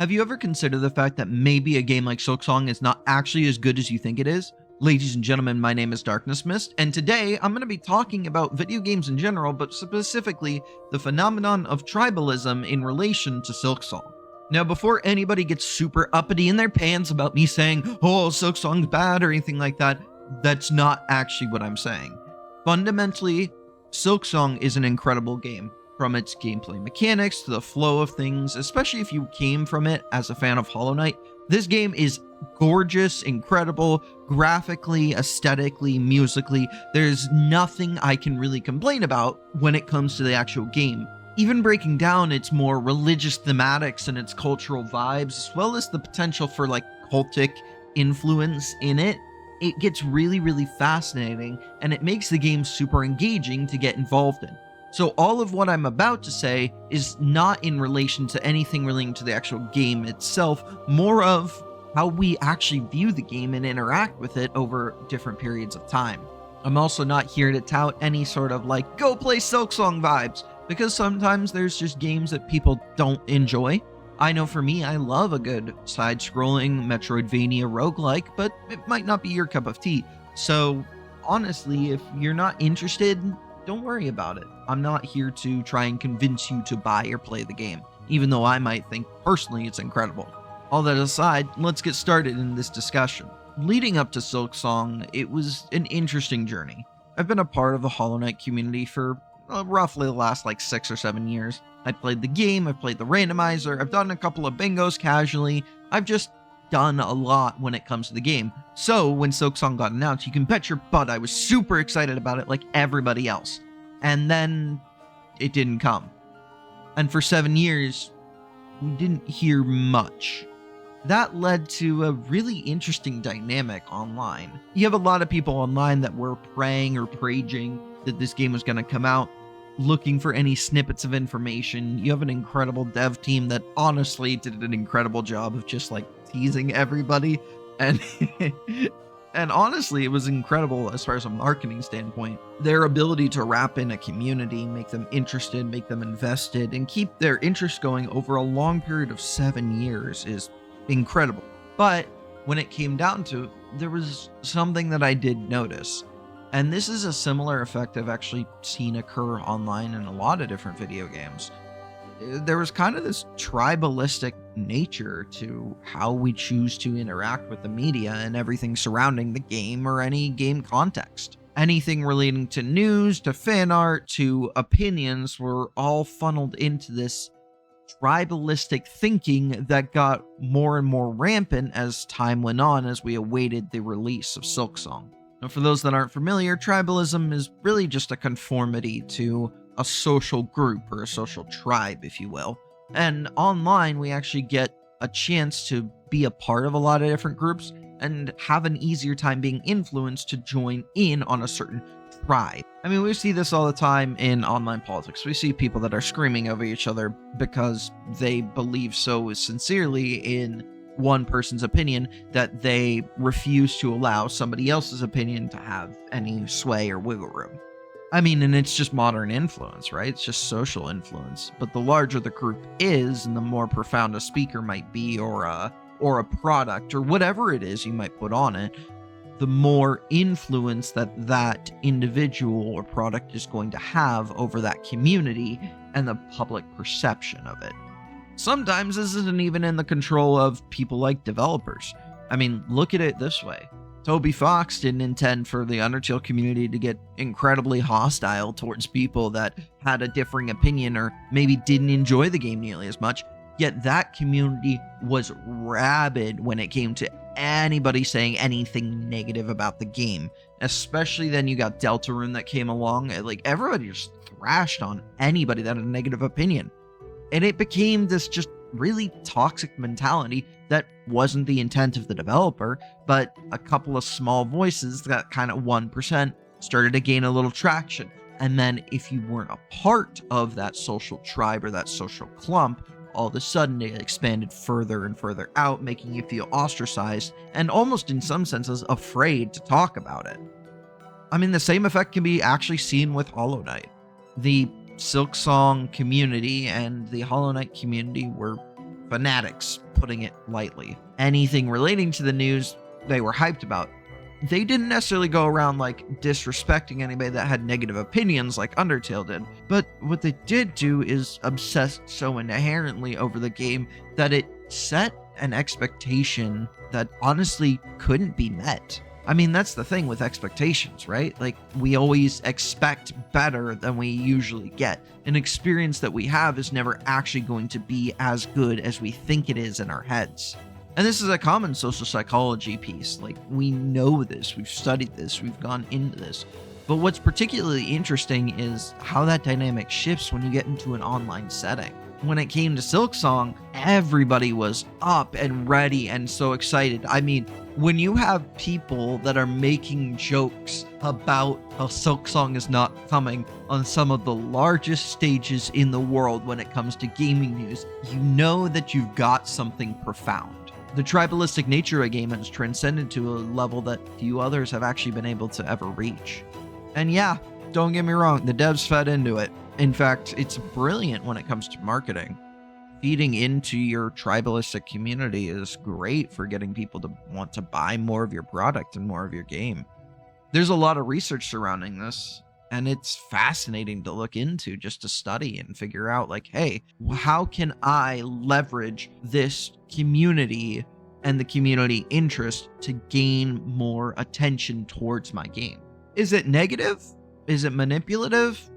Have you ever considered the fact that maybe a game like Silksong is not actually as good as you think it is? Ladies and gentlemen, my name is Darkness Mist, and today I'm going to be talking about video games in general, but specifically the phenomenon of tribalism in relation to Silksong. Now, before anybody gets super uppity in their pants about me saying, oh, Silksong's bad or anything like that, that's not actually what I'm saying. Fundamentally, Silksong is an incredible game. From its gameplay mechanics to the flow of things, especially if you came from it as a fan of Hollow Knight, this game is gorgeous, incredible, graphically, aesthetically, musically. There's nothing I can really complain about when it comes to the actual game. Even breaking down its more religious thematics and its cultural vibes, as well as the potential for like cultic influence in it, it gets really fascinating, and it makes the game super engaging to get involved in. So all of what I'm about to say is not in relation to anything relating to the actual game itself, more of how we actually view the game and interact with it over different periods of time. I'm also not here to tout any sort of like, go play Silksong vibes, because sometimes there's just games that people don't enjoy. I know for me, I love a good side-scrolling Metroidvania roguelike, but it might not be your cup of tea. So honestly, if you're not interested, don't worry about it. I'm not here to try and convince you to buy or play the game, even though I might think personally it's incredible. All that aside, let's get started in this discussion. Leading up to Silksong, it was an interesting journey. I've been a part of the Hollow Knight community for roughly the last 6 or 7 years. I played the game, I've played the randomizer, I've done a couple of bingos casually, I've just done a lot when it comes to the game. So when Silksong got announced, you can bet your butt I was super excited about it like everybody else. And then it didn't come. And for 7 years, we didn't hear much. That led to a really interesting dynamic online. You have a lot of people online that were praying or praging that this game was going to come out, looking for any snippets of information. You have an incredible dev team that honestly did an incredible job of just teasing everybody, and and honestly it was incredible as far as a marketing standpoint. Their ability to wrap in a community, make them interested, make them invested, and keep their interest going over a long period of 7 years is incredible. But when it came down to it, there was something that I did notice. And this is a similar effect I've actually seen occur online in a lot of different video games. There was kind of this tribalistic nature to how we choose to interact with the media and everything surrounding the game or any game context. Anything relating to news, to fan art, to opinions were all funneled into this tribalistic thinking that got more and more rampant as time went on as we awaited the release of Silksong. Now, for those that aren't familiar, tribalism is really just a conformity to a social group or a social tribe, if you will. And online, we actually get a chance to be a part of a lot of different groups and have an easier time being influenced to join in on a certain tribe. I mean, we see this all the time in online politics. We see people that are screaming over each other because they believe so sincerely in one person's opinion that they refuse to allow somebody else's opinion to have any sway or wiggle room. I mean, and it's just modern influence, right? It's just social influence. But the larger the group is, and the more profound a speaker might be, or a product, or whatever it is you might put on it, the more influence that individual or product is going to have over that community and the public perception of it. Sometimes this isn't even in the control of people like developers. I mean, look at it this way. Toby Fox didn't intend for the Undertale community to get incredibly hostile towards people that had a differing opinion or maybe didn't enjoy the game nearly as much, yet that community was rabid when it came to anybody saying anything negative about the game. Especially then you got Deltarune that came along, and everybody just thrashed on anybody that had a negative opinion. And it became this just really toxic mentality that wasn't the intent of the developer, but a couple of small voices, that kind of 1%, started to gain a little traction. And then if you weren't a part of that social tribe or that social clump, all of a sudden it expanded further and further out, making you feel ostracized and almost in some senses afraid to talk about it. I mean, the same effect can be actually seen with Hollow Knight. The Silksong community and the Hollow Knight community were fanatics putting it lightly. Anything relating to the news they were hyped about. They didn't necessarily go around like disrespecting anybody that had negative opinions like Undertale did, but what they did do is obsess so inherently over the game that it set an expectation that honestly couldn't be met. I mean, that's the thing with expectations, right? Like, we always expect better than we usually get. An experience that we have is never actually going to be as good as we think it is in our heads. And this is a common social psychology piece. Like, we know this, we've studied this, we've gone into this. But what's particularly interesting is how that dynamic shifts when you get into an online setting. When it came to Silksong, everybody was up and ready and so excited. I mean, when you have people that are making jokes about how Silksong is not coming on some of the largest stages in the world when it comes to gaming news, you know that you've got something profound. The tribalistic nature of a game has transcended to a level that few others have actually been able to ever reach. And yeah, don't get me wrong, the devs fed into it. In fact, it's brilliant when it comes to marketing. Feeding into your tribalistic community is great for getting people to want to buy more of your product and more of your game. There's a lot of research surrounding this, and it's fascinating to look into, just to study and figure out, like, hey, how can I leverage this community and the community interest to gain more attention towards my game? Is it negative? Is it manipulative?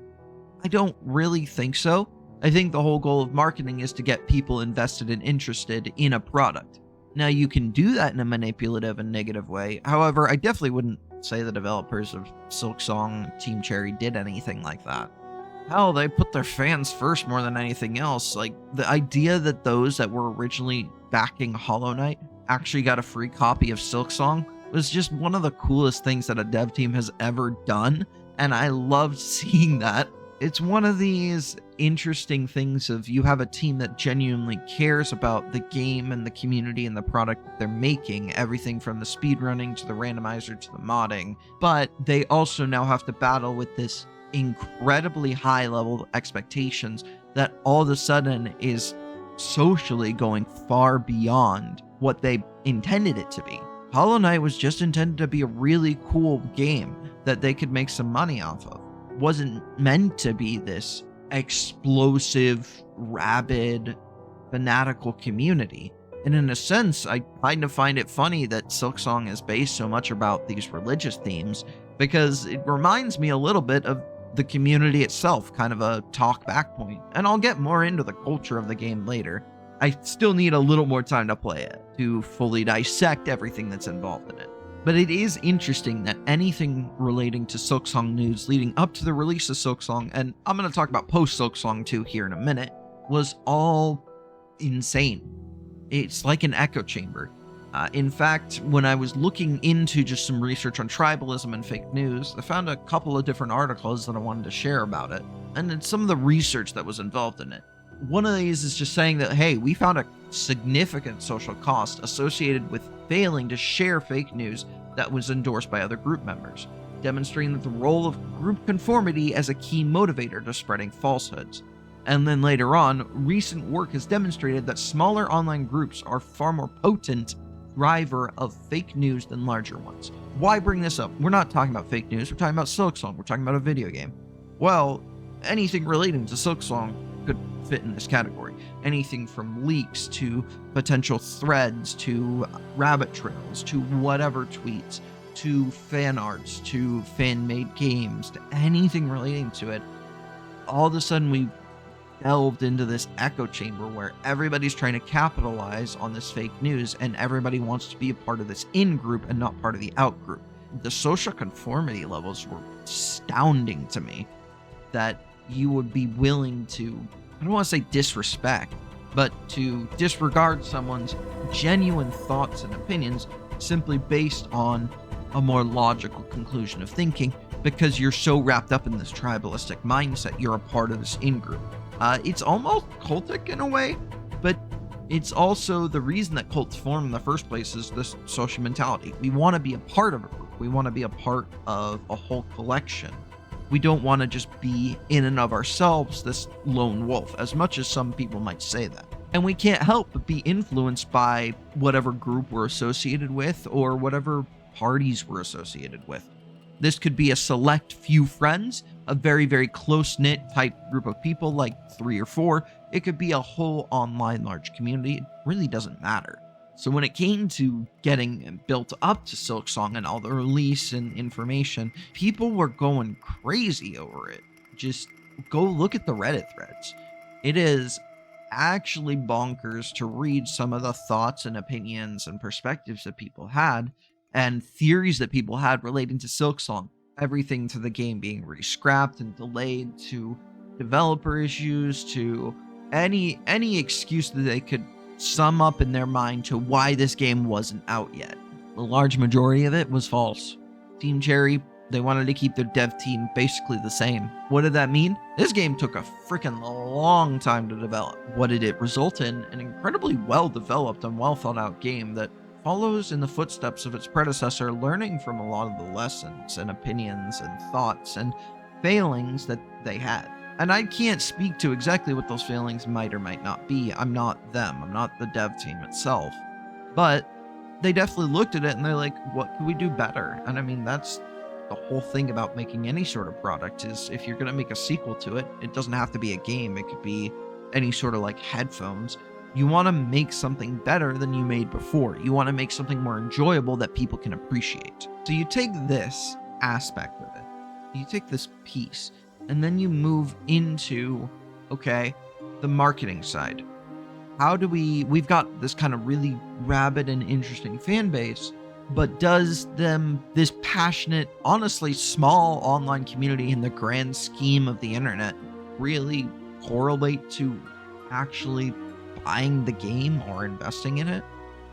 I don't really think so. I think the whole goal of marketing is to get people invested and interested in a product. Now, you can do that in a manipulative and negative way. However, I definitely wouldn't say the developers of Silksong Team Cherry did anything like that. Hell, they put their fans first more than anything else. Like, the idea that those that were originally backing Hollow Knight actually got a free copy of Silksong was just one of the coolest things that a dev team has ever done, and I loved seeing that. It's one of these interesting things of you have a team that genuinely cares about the game and the community and the product that they're making, everything from the speedrunning to the randomizer to the modding, but they also now have to battle with this incredibly high level of expectations that all of a sudden is socially going far beyond what they intended it to be. Hollow Knight was just intended to be a really cool game that they could make some money off of. Wasn't meant to be this explosive, rabid, fanatical community. And in a sense, I kind of find it funny that Silksong is based so much about these religious themes, because it reminds me a little bit of the community itself, kind of a talk back point. And I'll get more into the culture of the game later. I still need a little more time to play it to fully dissect everything that's involved in it. But it is interesting that anything relating to Silksong news leading up to the release of Silksong, and I'm going to talk about post-Silksong too here in a minute, was all insane. It's like an echo chamber. In fact, when I was looking into just some research on tribalism and fake news, I found a couple of different articles that I wanted to share about it, and then some of the research that was involved in it. One of these is just saying that, hey, we found a significant social cost associated with failing to share fake news that was endorsed by other group members, demonstrating that the role of group conformity as a key motivator to spreading falsehoods. And then later on, recent work has demonstrated that smaller online groups are far more potent driver of fake news than larger ones. Why bring this up? We're not talking about fake news, we're talking about Silksong, we're talking about a video game. Well, anything relating to Silksong could fit in this category. Anything from leaks to potential threads to rabbit trails to whatever tweets to fan arts to fan-made games to anything relating to it. All of a sudden we delved into this echo chamber where everybody's trying to capitalize on this fake news and everybody wants to be a part of this in-group and not part of the out-group. The social conformity levels were astounding to me, that you would be willing to, I don't want to say disrespect, but to disregard someone's genuine thoughts and opinions simply based on a more logical conclusion of thinking because you're so wrapped up in this tribalistic mindset, you're a part of this in-group. It's almost cultic in a way, but it's also the reason that cults form in the first place is this social mentality. We want to be a part of a group. We want to be a part of a whole collection. We don't want to just be in and of ourselves this lone wolf, as much as some people might say that. And we can't help but be influenced by whatever group we're associated with or whatever parties we're associated with. This could be a select few friends, a very, very close-knit type group of people, like 3 or 4. It could be a whole online large community. It really doesn't matter. So when it came to getting built up to Silksong and all the release and information, people were going crazy over it. Just go look at the Reddit threads. It is actually bonkers to read some of the thoughts and opinions and perspectives that people had and theories that people had relating to Silksong. Everything to the game being re-scrapped and delayed, to developer issues, to any excuse that they could sum up in their mind to why this game wasn't out yet. The large majority of it was false. Team Cherry, they wanted to keep their dev team basically the same. What did that mean? This game took a freaking long time to develop. What did it result in? An incredibly well developed and well thought out game that follows in the footsteps of its predecessor, learning from a lot of the lessons and opinions and thoughts and failings that they had. And I can't speak to exactly what those failings might or might not be. I'm not them. I'm not the dev team itself. But they definitely looked at it and they're like, what can we do better? And I mean, that's the whole thing about making any sort of product, is if you're going to make a sequel to it, it doesn't have to be a game. It could be any sort of like headphones. You want to make something better than you made before. You want to make something more enjoyable that people can appreciate. So you take this aspect of it, you take this piece, and then you move into, okay, the marketing side. How do we've got this kind of really rabid and interesting fan base, but does this passionate, honestly small online community in the grand scheme of the internet really correlate to actually buying the game or investing in it?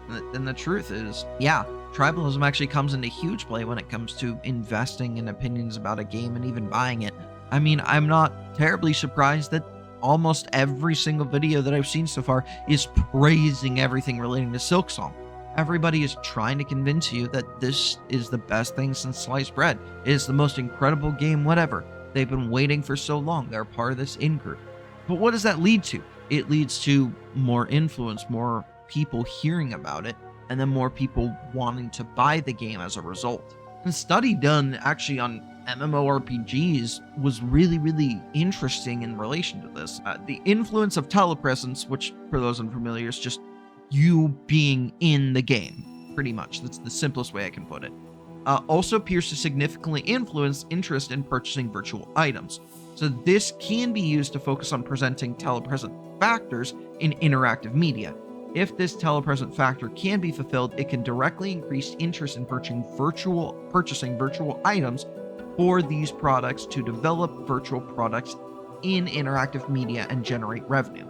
And the truth is, yeah, tribalism actually comes into huge play when it comes to investing in opinions about a game and even buying it. I mean, I'm not terribly surprised that almost every single video that I've seen so far is praising everything relating to Silksong. Everybody is trying to convince you that this is the best thing since sliced bread. It is the most incredible game, whatever. They've been waiting for so long. They're part of this in-group. But what does that lead to? It leads to more influence, more people hearing about it, and then more people wanting to buy the game as a result. A study done actually on MMORPGs was really, really interesting in relation to this. The influence of telepresence, which for those unfamiliar is just you being in the game, pretty much. That's the simplest way I can put it. Also appears to significantly influence interest in purchasing virtual items. So this can be used to focus on presenting telepresent factors in interactive media. If this telepresent factor can be fulfilled, it can directly increase interest in purchasing virtual items for these products to develop virtual products in interactive media and generate revenue.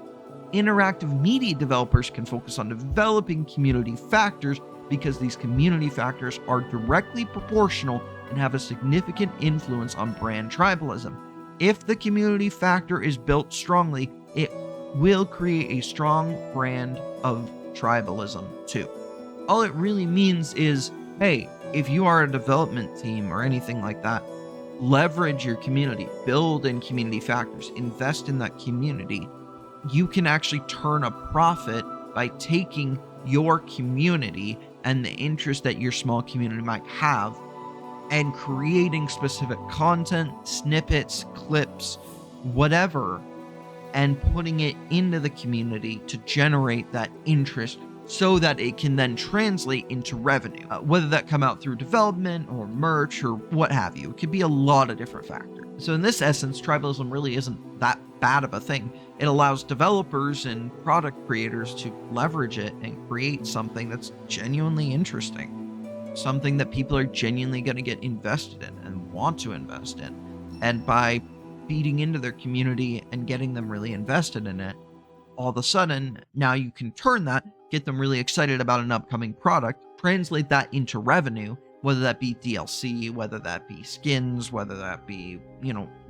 Interactive media developers can focus on developing community factors because these community factors are directly proportional and have a significant influence on brand tribalism. If the community factor is built strongly, it will create a strong brand of tribalism too. All it really means is, hey, if you are a development team or anything like that, leverage your community, build in community factors, invest in that community. You can actually turn a profit by taking your community and the interest that your small community might have and creating specific content, snippets, clips, whatever, and putting it into the community to generate that interest so that it can then translate into revenue, whether that come out through development or merch or what have you. It could be a lot of different factors. So in this essence, tribalism really isn't that bad of a thing. It allows developers and product creators to leverage it and create something that's genuinely interesting, something that people are genuinely going to get invested in and want to invest in. And by feeding into their community and getting them really invested in it, all of a sudden, now you can turn that, get them really excited about an upcoming product, translate that into revenue, whether that be DLC, whether that be skins, whether that be,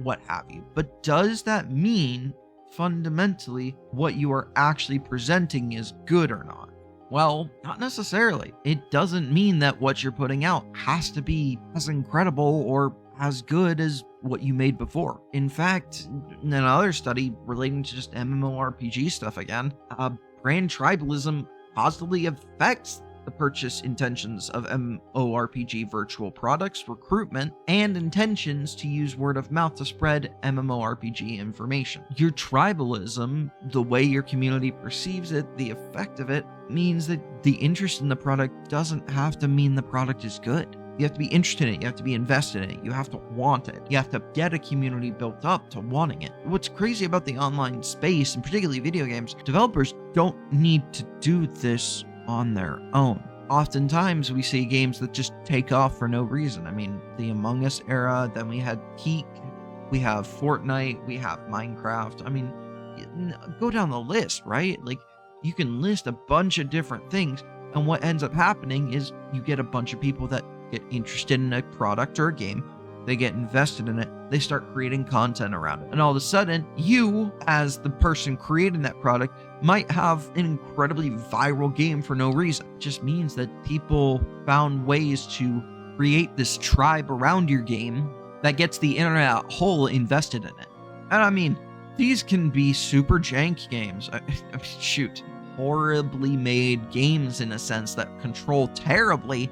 what have you. But does that mean fundamentally what you are actually presenting is good or not? Well, not necessarily. It doesn't mean that what you're putting out has to be as incredible or as good as what you made before. In fact, in another study relating to just MMORPG stuff again, brand tribalism positively affects the purchase intentions of MMORPG virtual products, recruitment, and intentions to use word of mouth to spread MMORPG information. Your tribalism, the way your community perceives it, the effect of it, means that the interest in the product doesn't have to mean the product is good. You have to be interested in it. You have to be invested in it. You have to want it. You have to get a community built up to wanting it. What's crazy about the online space, and particularly video games, developers don't need to do this on their own. Oftentimes we see games that just take off for no reason. I mean, the Among Us era, then we had Peak, we have Fortnite, we have Minecraft. I mean, go down the list, right? Like, you can list a bunch of different things, and what ends up happening is you get a bunch of people that get interested in a product or a game, they get invested in it, they start creating content around it, and all of a sudden, you, as the person creating that product, might have an incredibly viral game for no reason. It just means that people found ways to create this tribe around your game that gets the internet whole invested in it. And I mean, these can be super jank games. Shoot, horribly made games in a sense that control terribly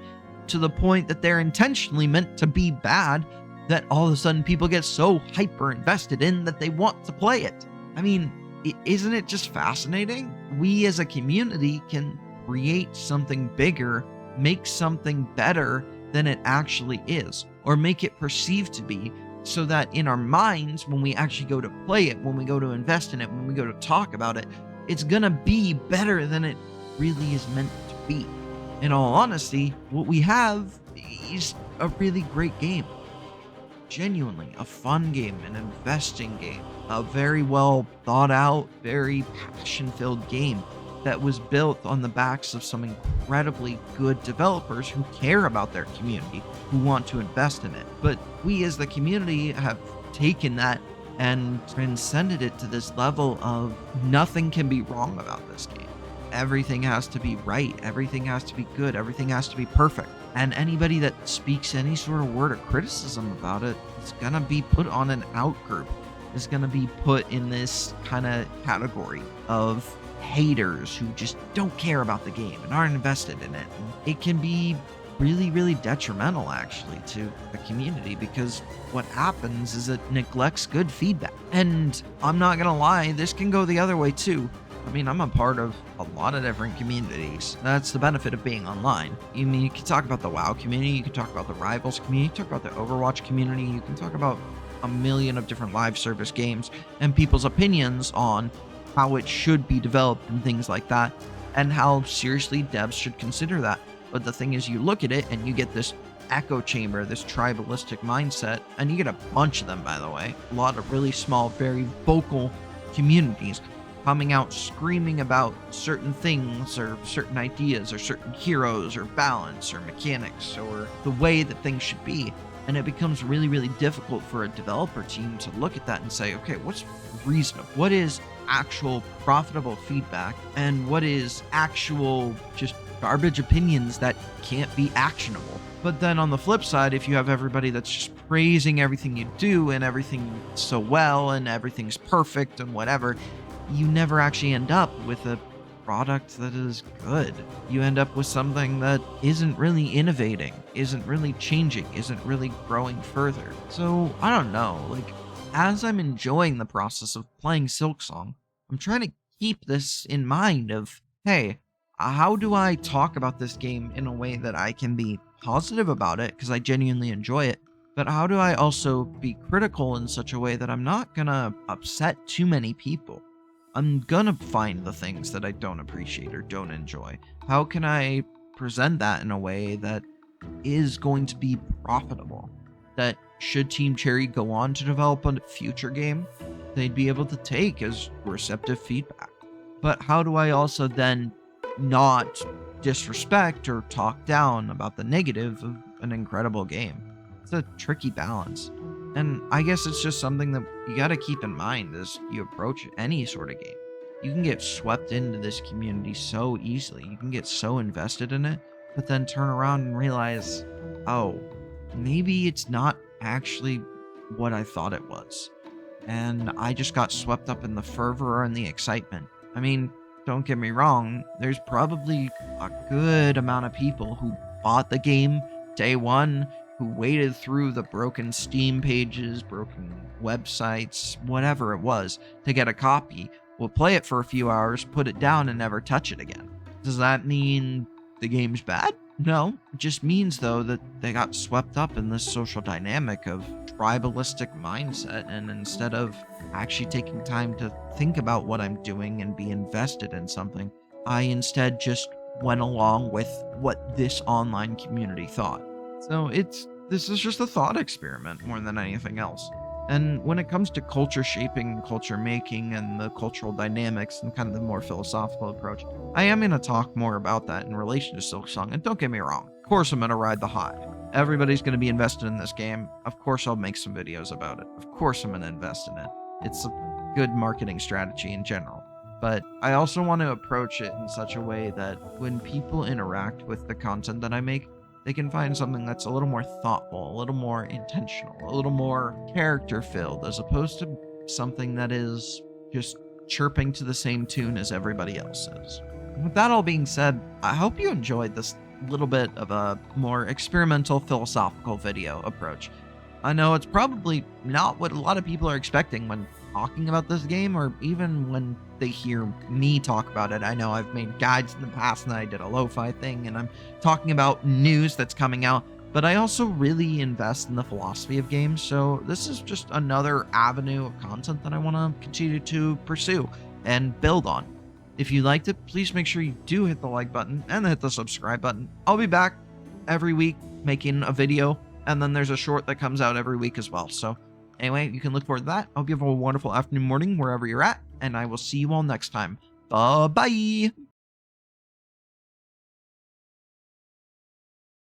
to the point that they're intentionally meant to be bad, that all of a sudden people get so hyper invested in that they want to play it. I mean, isn't it just fascinating? We as a community can create something bigger, make something better than it actually is, or make it perceived to be, so that in our minds, when we actually go to play it, when we go to invest in it, when we go to talk about it, it's gonna be better than it really is meant to be. In all honesty, what we have is a really great game. Genuinely, a fun game, an investing game, a very well thought out, very passion-filled game that was built on the backs of some incredibly good developers who care about their community, who want to invest in it. But we as the community have taken that and transcended it to this level of nothing can be wrong about this game. Everything has to be right, everything has to be good, everything has to be perfect. And anybody that speaks any sort of word of criticism about it is gonna be put on an out group, is gonna be put in this kind of category of haters who just don't care about the game and aren't invested in it. And it can be really, really detrimental actually to the community, because what happens is it neglects good feedback. And I'm not gonna lie, this can go the other way too. I mean, I'm a part of a lot of different communities. That's the benefit of being online. I mean, you can talk about the WoW community, you can talk about the Rivals community, you can talk about the Overwatch community, you can talk about a million of different live service games and people's opinions on how it should be developed and things like that, and how seriously devs should consider that. But the thing is, you look at it and you get this echo chamber, this tribalistic mindset, and you get a bunch of them, by the way. A lot of really small, very vocal communities coming out screaming about certain things or certain ideas or certain heroes or balance or mechanics or the way that things should be. And it becomes really, really difficult for a developer team to look at that and say, okay, what's reasonable? What is actual profitable feedback? And what is actual just garbage opinions that can't be actionable? But then on the flip side, if you have everybody that's just praising everything you do and everything so well and everything's perfect and whatever, you never actually end up with a product that is good. You end up with something that isn't really innovating, isn't really changing, isn't really growing further. So I don't know, like, as I'm enjoying the process of playing Silksong, I'm trying to keep this in mind of, hey, how do I talk about this game in a way that I can be positive about it because I genuinely enjoy it, but how do I also be critical in such a way that I'm not gonna upset too many people? I'm gonna find the things that I don't appreciate or don't enjoy. How can I present that in a way that is going to be profitable? That should Team Cherry go on to develop a future game, they'd be able to take as receptive feedback. But how do I also then not disrespect or talk down about the negative of an incredible game? It's a tricky balance. And I guess it's just something that you gotta keep in mind as you approach any sort of game. You can get swept into this community so easily. You can get so invested in it, but then turn around and realize, oh, maybe it's not actually what I thought it was. And I just got swept up in the fervor and the excitement. I mean, don't get me wrong, there's probably a good amount of people who bought the game day one, who waded through the broken Steam pages, broken websites, whatever it was, to get a copy, will play it for a few hours, put it down, and never touch it again. Does that mean the game's bad? No, it just means, though, that they got swept up in this social dynamic of tribalistic mindset, and instead of actually taking time to think about what I'm doing and be invested in something, I instead just went along with what this online community thought. So this is just a thought experiment more than anything else. And when it comes to culture shaping, culture making, and the cultural dynamics and kind of the more philosophical approach, I am going to talk more about that in relation to Silksong. And don't get me wrong, of course I'm going to ride the high. Everybody's going to be invested in this game. Of course I'll make some videos about it. Of course I'm going to invest in it. It's a good marketing strategy in general. But I also want to approach it in such a way that when people interact with the content that I make, they can find something that's a little more thoughtful, a little more intentional, a little more character-filled, as opposed to something that is just chirping to the same tune as everybody else is. With that all being said, I hope you enjoyed this little bit of a more experimental philosophical video approach. I know it's probably not what a lot of people are expecting when talking about this game, or even when they hear me talk about it. I know I've made guides in the past, and I did a lo-fi thing, and I'm talking about news that's coming out, but I also really invest in the philosophy of games, so this is just another avenue of content that I want to continue to pursue and build on. If you liked it, please make sure you do hit the like button and hit the subscribe button. I'll be back every week making a video, and then there's a short that comes out every week as well. So anyway, you can look forward to that. I hope you have a wonderful afternoon, morning, wherever you're at, and I will see you all next time. Bye-bye!